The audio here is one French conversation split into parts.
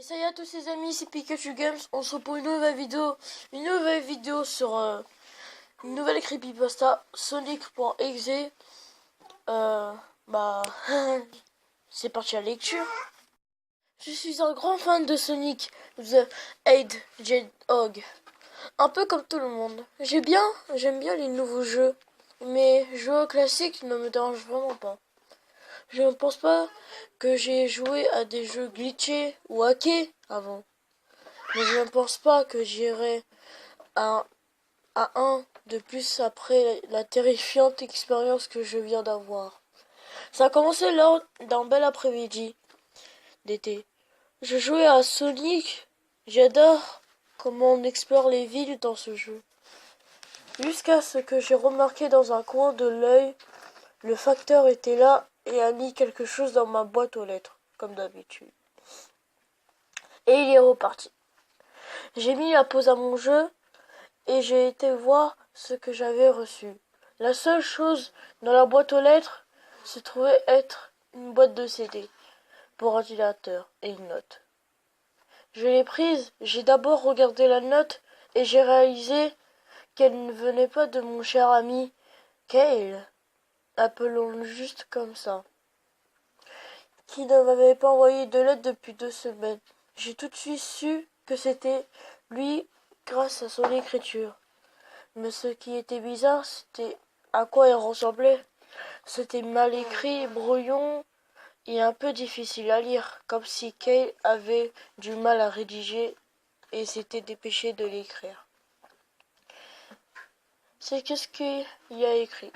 Et salut à tous les amis, c'est Pikachu Games. On se retrouve pour une nouvelle vidéo sur une nouvelle creepypasta Sonic.exe. Euh, bah, c'est parti à la lecture. Je suis un grand fan de Sonic the Hedgehog, un peu comme tout le monde. J'aime bien les nouveaux jeux, mais jeux classiques ne me dérangent vraiment pas. Je ne pense pas que j'ai joué à des jeux glitchés ou hackés avant. Mais je ne pense pas que j'irai à, à un de plus après la terrifiante expérience que je viens d'avoir. Ça a commencé lors d'un bel après-midi d'été. Je jouais à Sonic. J'adore comment on explore les villes dans ce jeu. Jusqu'à ce que j'ai remarqué dans un coin de l'œil, le facteur était là et a mis quelque chose dans ma boîte aux lettres, comme d'habitude. Et il est reparti. J'ai mis la pause à mon jeu et j'ai été voir ce que j'avais reçu. La seule chose dans la boîte aux lettres se trouvait être une boîte de CD pour ordinateur et une note. Je l'ai prise, j'ai d'abord regardé la note et j'ai réalisé qu'elle ne venait pas de mon cher ami Kale, appelons-le juste comme ça, qui ne m'avait pas envoyé de lettre depuis 2 semaines. J'ai tout de suite su que c'était lui grâce à son écriture. Mais ce qui était bizarre, c'était à quoi il ressemblait. C'était mal écrit, brouillon et un peu difficile à lire, comme si Kay avait du mal à rédiger et s'était dépêché de l'écrire. C'est qu'est-ce qu'il y a écrit.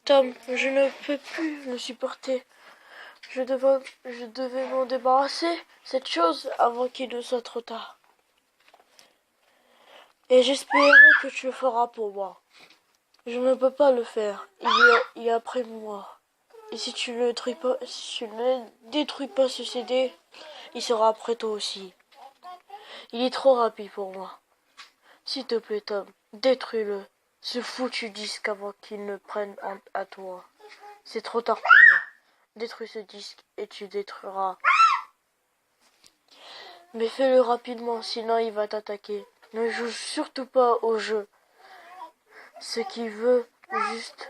Tom, je ne peux plus le supporter. Je devais m'en débarrasser, cette chose, avant qu'il ne soit trop tard. Et j'espérais que tu le feras pour moi. Je ne peux pas le faire. Il est après moi. Et si tu ne détruis pas ce CD, il sera après toi aussi. Il est trop rapide pour moi. S'il te plaît, Tom, détruis-le. Ce foutu disque avant qu'il ne prenne à toi. C'est trop tard pour moi. Détruis ce disque et tu détruiras. Mais fais-le rapidement, sinon il va t'attaquer. Ne joue surtout pas au jeu. Ce qu'il veut, juste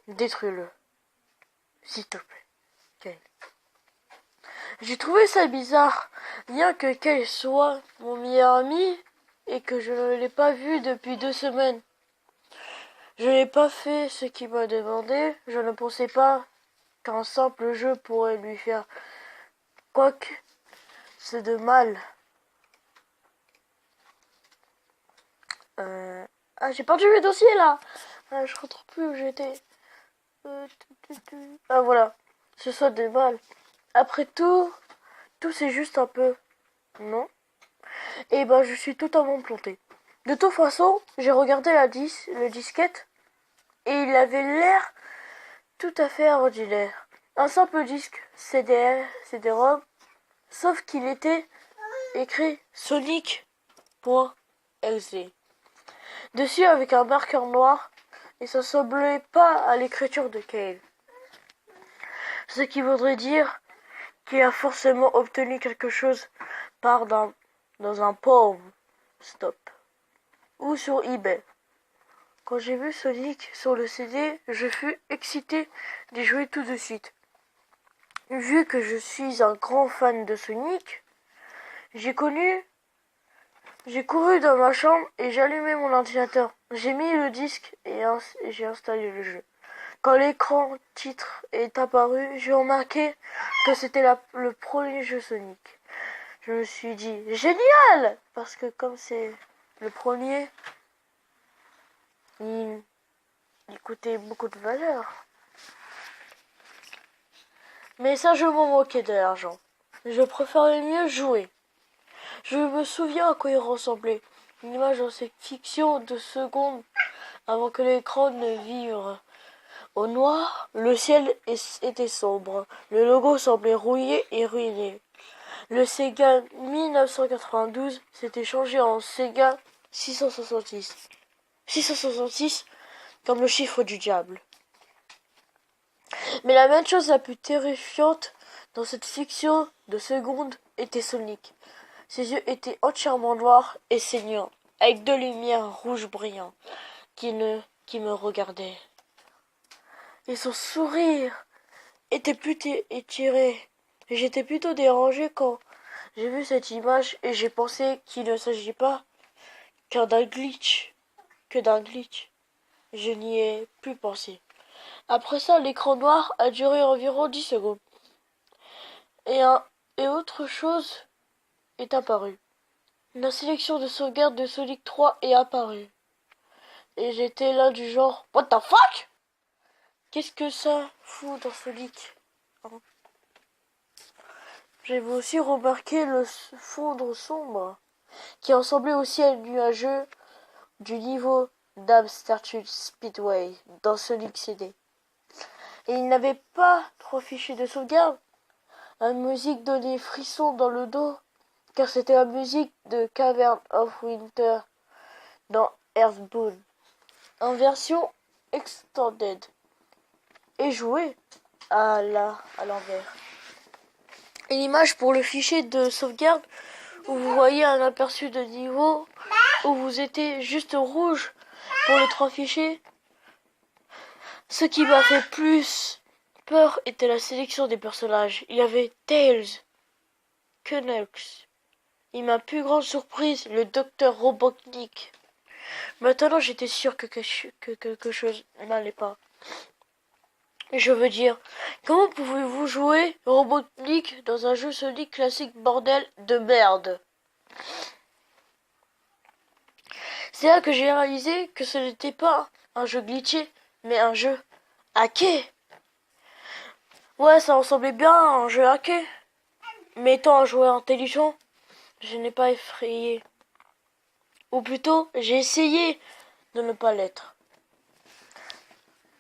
détruis-le. S'il te plaît, Kale. J'ai trouvé ça bizarre, bien que Kale soit mon meilleur ami et que je ne l'ai pas vu depuis 2 semaines. Je n'ai pas fait ce qu'il m'a demandé, je ne pensais pas qu'un simple jeu pourrait lui faire quoi que c'est de mal. Ah, j'ai perdu mes dossiers là. Ah, je retrouve plus où j'étais. Ah voilà, ce soit de mal. Après tout c'est juste un peu, non? Et ben je suis totalement planté. De toute façon, j'ai regardé le disquette et il avait l'air tout à fait ordinaire. Un simple disque CD-ROM, sauf qu'il était écrit Sonic.exe dessus avec un marqueur noir et ça semblait pas à l'écriture de Kale. Ce qui voudrait dire qu'il a forcément obtenu quelque chose dans un pawn stop ou sur eBay. Quand j'ai vu Sonic sur le CD, je fus excité d'y jouer tout de suite. Vu que je suis un grand fan de Sonic, j'ai couru dans ma chambre et j'ai allumé mon ordinateur. J'ai mis le disque et j'ai installé le jeu. Quand l'écran titre est apparu, j'ai remarqué que c'était le premier jeu Sonic. Je me suis dit, génial! Parce que comme c'est le premier, il coûtait beaucoup de valeur. Mais ça, je m'en moquais de l'argent. Je préférais mieux jouer. Je me souviens à quoi il ressemblait. Une image en fiction de secondes avant que l'écran ne vire. Au noir, le ciel était sombre. Le logo semblait rouillé et ruiné. Le Sega 1992 s'était changé en Sega 666. 666 comme le chiffre du diable. Mais la même chose la plus terrifiante Dans cette fiction de seconde était Sonic. Ses yeux étaient entièrement noirs et saignants, avec deux lumières rouges brillantes qui me regardaient. Et son sourire était plus étiré. J'étais plutôt dérangé quand j'ai vu cette image et j'ai pensé qu'il ne s'agit pas que d'un glitch. Je n'y ai plus pensé. Après ça, l'écran noir a duré environ 10 secondes. Et autre chose est apparue. La sélection de sauvegarde de Sonic 3 est apparue. Et j'étais là du genre, what the fuck? Qu'est-ce que ça fout dans Sonic? J'avais aussi remarqué le fond sombre, qui ressemblait aussi à une nuageux du niveau d'Amsterdam Speedway dans Sonic CD. Et il n'avait pas trop fiché de sauvegarde. La musique donnait frisson dans le dos, car c'était la musique de Cavern of Winter dans Earthbound, en version extended, et jouée à l'envers. Et l'image pour le fichier de sauvegarde, où vous voyez un aperçu de niveau, où vous étiez juste rouge pour les trois fichiers. Ce qui m'a fait plus peur était la sélection des personnages. Il y avait Tails, Knuckles, et ma plus grande surprise, le docteur Robotnik. Maintenant, j'étais sûr que quelque chose n'allait pas. Je veux dire, comment pouvez-vous jouer Robotnik dans un jeu Sonic classique bordel de merde? C'est là que j'ai réalisé que ce n'était pas un jeu glitché, mais un jeu hacké. Ouais, ça ressemblait bien à un jeu hacké. Mais étant un joueur intelligent, je n'ai pas effrayé. Ou plutôt, j'ai essayé de ne pas l'être.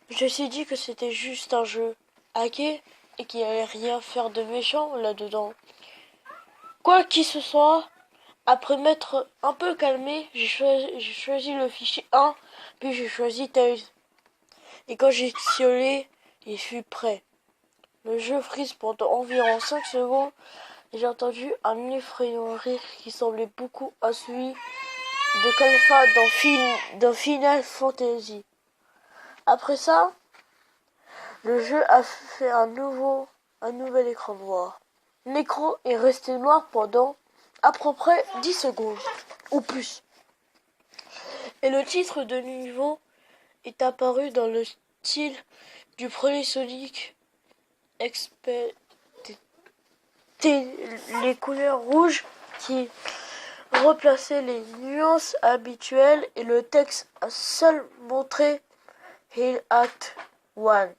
Je me suis dit que c'était juste un jeu hacké et qu'il n'y allait rien faire de méchant là-dedans. Quoi qu'il ce soit, après m'être un peu calmé, j'ai choisi le fichier 1, puis j'ai choisi Tails. Et quand j'ai scrollé, il fut prêt. Le jeu frise pendant environ 5 secondes et j'ai entendu un effrayant rire qui semblait beaucoup à celui de Khalfa dans Final Fantasy. Après ça, le jeu a fait un nouvel écran noir. L'écran est resté noir pendant à peu près 10 secondes ou plus. Et le titre de niveau est apparu dans le style du premier Sonic. Les couleurs rouges qui replaçaient les nuances habituelles et le texte a seul montré Hill Act 1.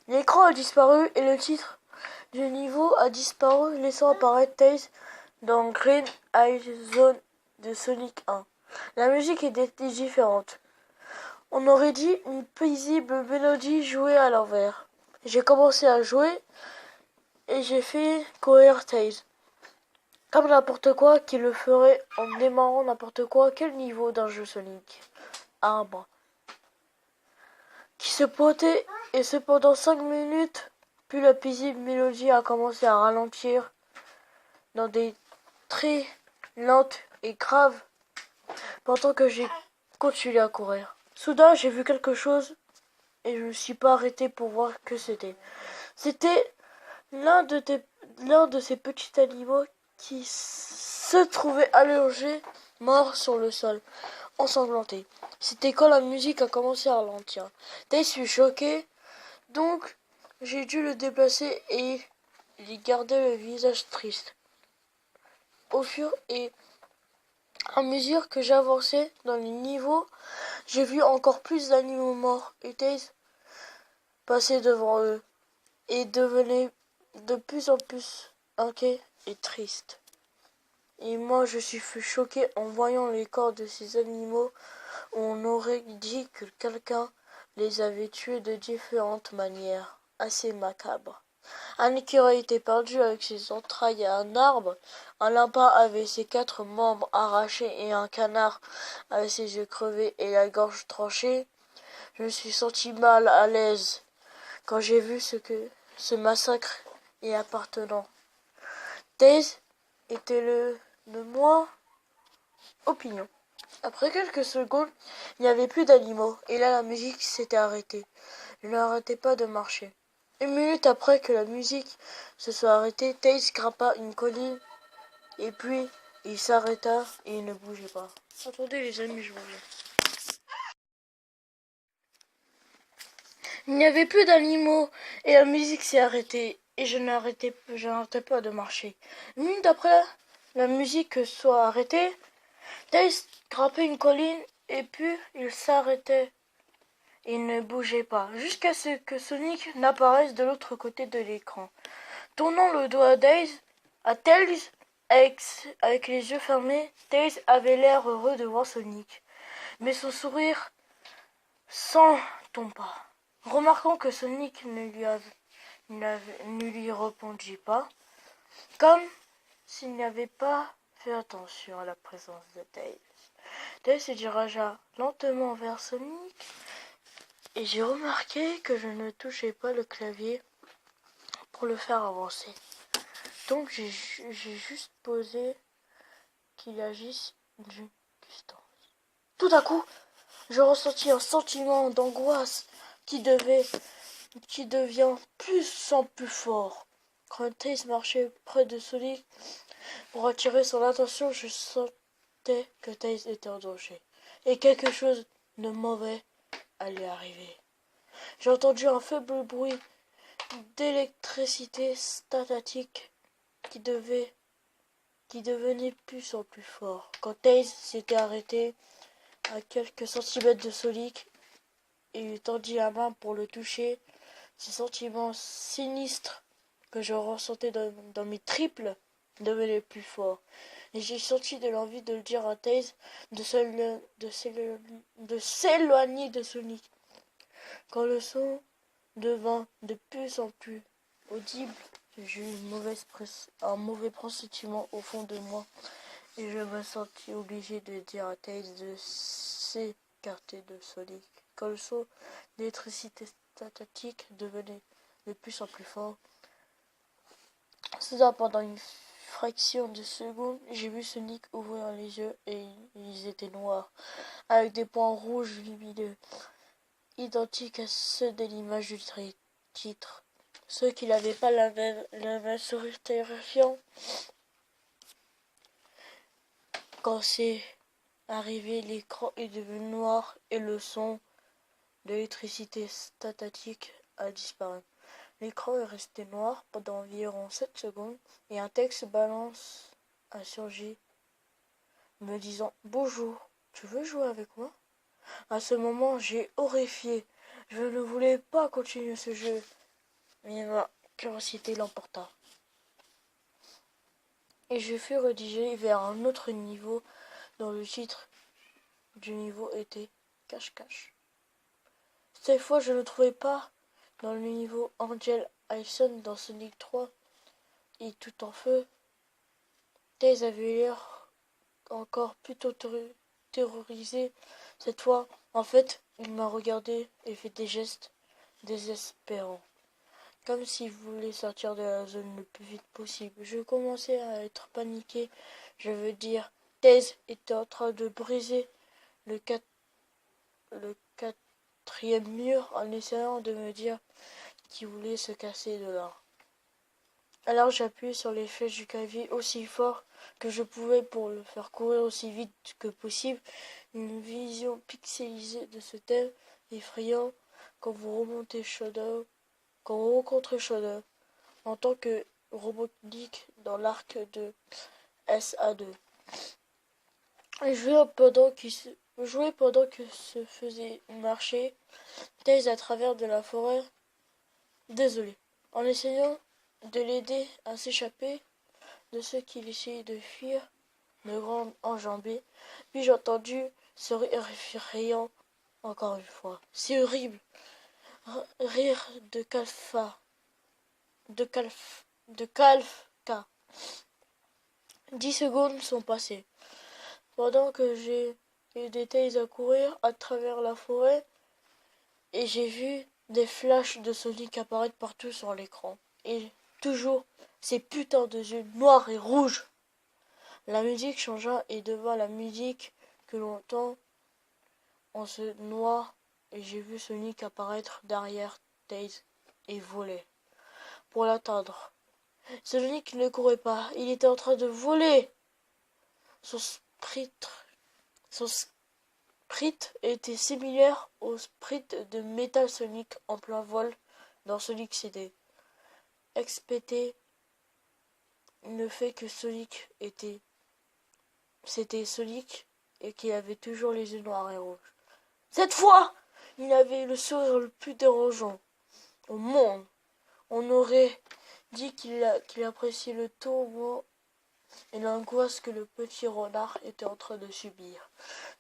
L'écran a disparu et le titre du niveau a disparu, laissant apparaître Tails dans Green Hill Zone de Sonic 1. La musique était différente. On aurait dit une paisible mélodie jouée à l'envers. J'ai commencé à jouer et j'ai fait courir Tails. Comme n'importe quoi qui le ferait en démarrant n'importe quoi. Quel niveau d'un jeu Sonic? Arbre. Qui se pointait et cependant 5 minutes, puis la paisible mélodie a commencé à ralentir dans des très lentes et graves pendant que j'ai continué à courir. Soudain, j'ai vu quelque chose et je ne me suis pas arrêté pour voir que c'était. C'était l'un de ces petits animaux qui se trouvait allongé, mort sur le sol, ensanglanté. C'était quand la musique a commencé à ralentir. Tails fut choqué, donc j'ai dû le déplacer et il gardait le visage triste. Au fur et à mesure que j'avançais dans les niveaux, j'ai vu encore plus d'animaux morts et Tails passer devant eux et devenait de plus en plus inquiet et triste. Et moi, je suis choqué en voyant les corps de ces animaux où on aurait dit que quelqu'un les avait tués de différentes manières, assez macabres. Un écureuil était perdu avec ses entrailles à un arbre, un lapin avait ses 4 membres arrachés et un canard avait ses yeux crevés et la gorge tranchée. Je me suis senti mal à l'aise quand j'ai vu ce massacre et appartenant. Tails était le moins opinion. Après quelques secondes, il n'y avait plus d'animaux, et là la musique s'était arrêtée. Je n'arrêtais pas de marcher. Une minute après que la musique se soit arrêtée, Tails grimpa une colline, et puis il s'arrêta et il ne bougeait pas. Attendez les amis, je reviens. Il n'y avait plus d'animaux, et la musique s'est arrêtée, et je n'arrêtais pas de marcher. Une minute après la musique soit arrêtée, Tails grimpait une colline, et puis il s'arrêtait. Il ne bougeait pas, jusqu'à ce que Sonic n'apparaisse de l'autre côté de l'écran. Tournant le dos à Tails, avec les yeux fermés, Tails avait l'air heureux de voir Sonic. Mais son sourire s'en tomba. Remarquant que Sonic ne lui répondit pas, comme s'il n'avait pas fait attention à la présence de Tails. Tails se dirigea lentement vers Sonic, et j'ai remarqué que je ne touchais pas le clavier pour le faire avancer. Donc j'ai juste posé qu'il agisse d'une distance. Tout à coup, je ressentis un sentiment d'angoisse qui devient plus en plus fort. Quand Tails marchait près de Sonic pour attirer son attention, je sentais que Tails était en danger. Et quelque chose de mauvais allait arriver. J'ai entendu un faible bruit d'électricité statique qui devenait plus en plus fort. Quand Tails s'était arrêté à quelques centimètres de Sonic et lui tendit la main pour le toucher, ces sentiments sinistres que je ressentais dans mes triples devenaient plus forts. Et j'ai senti de l'envie de le dire à Tails de s'éloigner de Sonic. Quand le son devint de plus en plus audible, j'ai eu un mauvais pressentiment au fond de moi et je me sentis obligé de dire à Tails de s'écarter de Sonic. Quand le son d'électricité statique devenait de plus en plus fort, soudain pendant une fraction de seconde, j'ai vu Sonic ouvrir les yeux et ils étaient noirs, avec des points rouges lumineux, identiques à ceux de l'image du titre. Ceux qui n'avaient pas le même sourire terrifiant. Quand c'est arrivé, l'écran est devenu noir et le son de l'électricité statique a disparu. L'écran est resté noir pendant environ 7 secondes et un texte balance a surgi me disant « Bonjour, tu veux jouer avec moi ?» À ce moment, j'ai horrifié. Je ne voulais pas continuer ce jeu, mais ma curiosité l'emporta. Et je fus redirigé vers un autre niveau dont le titre du niveau était Cache-Cache. Cette fois, je ne trouvais pas dans le niveau Angel Ison dans Sonic 3 et tout en feu. Tails avait l'air encore plutôt terrorisé. Cette fois, en fait, il m'a regardé et fait des gestes désespérants, comme s'il voulait sortir de la zone le plus vite possible. Je commençais à être paniqué. Je veux dire, Tails était en train de briser le quatrième mur en essayant de me dire qu'il voulait se casser de là. Alors j'appuyais sur les flèches du clavier aussi fort que je pouvais pour le faire courir aussi vite que possible. Une vision pixelisée de ce thème effrayant quand vous rencontrez Shadow en tant que Robotnik dans l'arc de SA2. Et jouait pendant que se faisait marcher Tails à travers de la forêt. Désolé. En essayant de l'aider à s'échapper de ceux qui essayaient de fuir, de grandes enjambées, puis j'ai entendu ce rire effrayant encore une fois. C'est horrible. Rire de Kafka. 10 secondes sont passées. Pendant que j'ai aidé Tails à courir à travers la forêt, et j'ai vu des flashs de Sonic apparaître partout sur l'écran. Et toujours ces putains de yeux noirs et rouges. La musique changea et devint la musique que l'on entend en ce noir, et j'ai vu Sonic apparaître derrière Tails et voler pour l'atteindre. Sonic ne courait pas, il était en train de voler. Son sprite était similaire au sprite de Metal Sonic en plein vol dans Sonic CD. Expété le fait que c'était Sonic et qu'il avait toujours les yeux noirs et rouges. Cette fois, il avait le sourire le plus dérangeant au monde. On aurait dit qu'il appréciait le tourment et l'angoisse que le petit renard était en train de subir.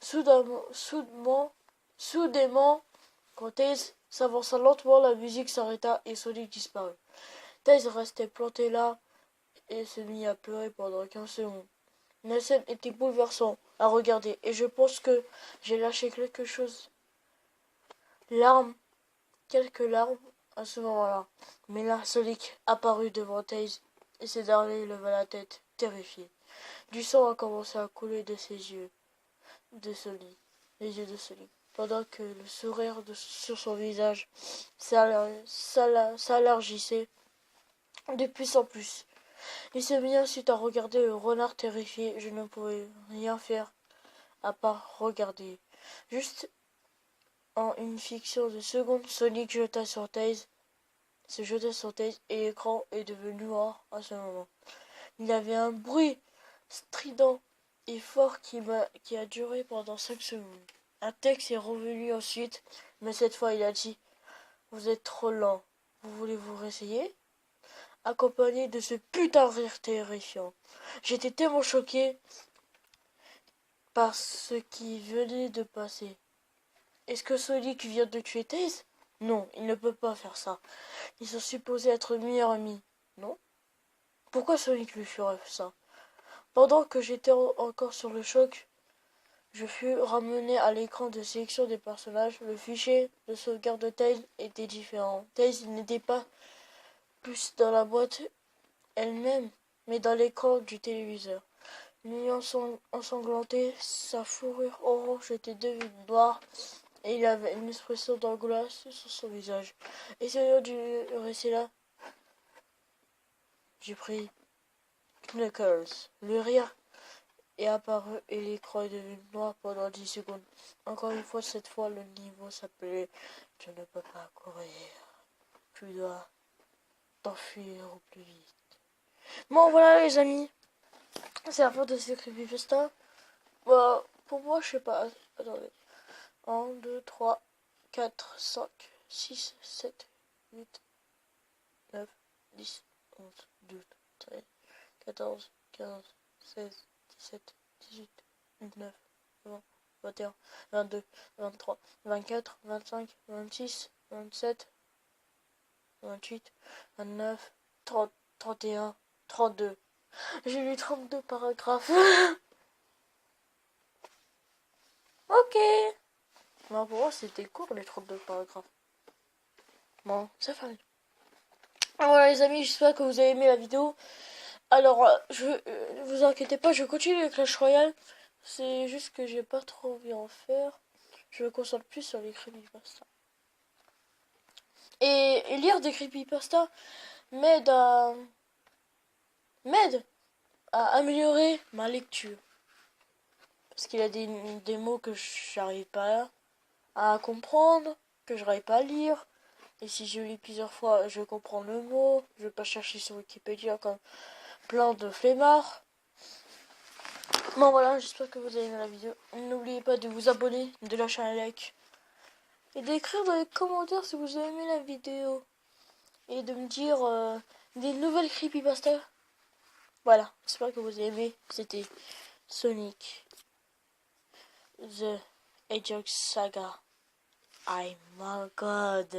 Soudainement, quand Tails s'avança lentement, la musique s'arrêta et Sonic disparut. Tails restait planté là et se mit à pleurer pendant 15 secondes. La scène était bouleversante à regarder et je pense que j'ai lâché quelque chose. Quelques larmes à ce moment-là. Mais là, Sonic apparut devant Tails et ce dernier leva la tête, terrifié. Du sang a commencé à couler de ses yeux, les yeux de Sonic, pendant que le sourire sur son visage s'élargissait de plus en plus. Il se mit ensuite à regarder le renard terrifié. Je ne pouvais rien faire à part regarder. Juste en une fiction de secondes, Sonic se jeta sur Tails et l'écran est devenu noir à ce moment. Il y avait un bruit strident et fort qui a duré pendant 5 secondes. Un texte est revenu ensuite, mais cette fois il a dit « Vous êtes trop lent. Vous voulez vous réessayer ?» Accompagné de ce putain de rire terrifiant. J'étais tellement choqué par ce qui venait de passer. Est-ce que Sonic vient de tuer Tails? Non, il ne peut pas faire ça. Ils sont supposés être meilleurs amis, non? Pourquoi Sonic lui ferait ça? Pendant que j'étais encore sur le choc, je fus ramené à l'écran de sélection des personnages. Le fichier de sauvegarde de Tails était différent. Tails n'était pas plus dans la boîte elle-même, mais dans l'écran du téléviseur. L'ayant ensanglanté, sa fourrure orange était devenue noire et il avait une expression d'angoisse sur son visage. Essayant de rester là, j'ai pris Knuckles. Le rire est apparu et l'écran est devenu noir pendant 10 secondes. Encore une fois, cette fois, le niveau s'appelait « Tu ne peux pas courir. Tu dois t'enfuir au plus vite. » Bon, voilà les amis. C'est la fin de ce creepypasta. Bah, pour moi, je sais pas. Attendez. 1, 2, 3, 4, 5, 6, 7, 8, 9, 10, 11, 12, 13, 14, 15, 16, 17, 18, 19, 20, 21, 22, 23, 24, 25, 26, 27, 28, 29, 30, 31, 32. J'ai lu 32 paragraphes. Ok. Non, pour moi, c'était court les 32 paragraphes. Bon, ça fait. Voilà les amis, j'espère que vous avez aimé la vidéo. Alors, vous inquiétez pas, je continue le Clash Royale. C'est juste que j'ai pas trop envie d'en faire. Je me concentre plus sur les creepypasta. Et lire des creepypasta m'aide à améliorer ma lecture. Parce qu'il y a des mots que j'arrive pas à comprendre, que je n'arrive pas à lire. Et si je lis plusieurs fois, je comprends le mot. Je vais pas chercher sur Wikipédia comme plein de flemmards. Bon voilà, j'espère que vous avez aimé la vidéo. N'oubliez pas de vous abonner, de lâcher un like. Et d'écrire dans les commentaires si vous avez aimé la vidéo. Et de me dire des nouvelles creepypasta. Voilà, j'espère que vous avez aimé. C'était Sonic the Hedgehog Saga. I'm my god.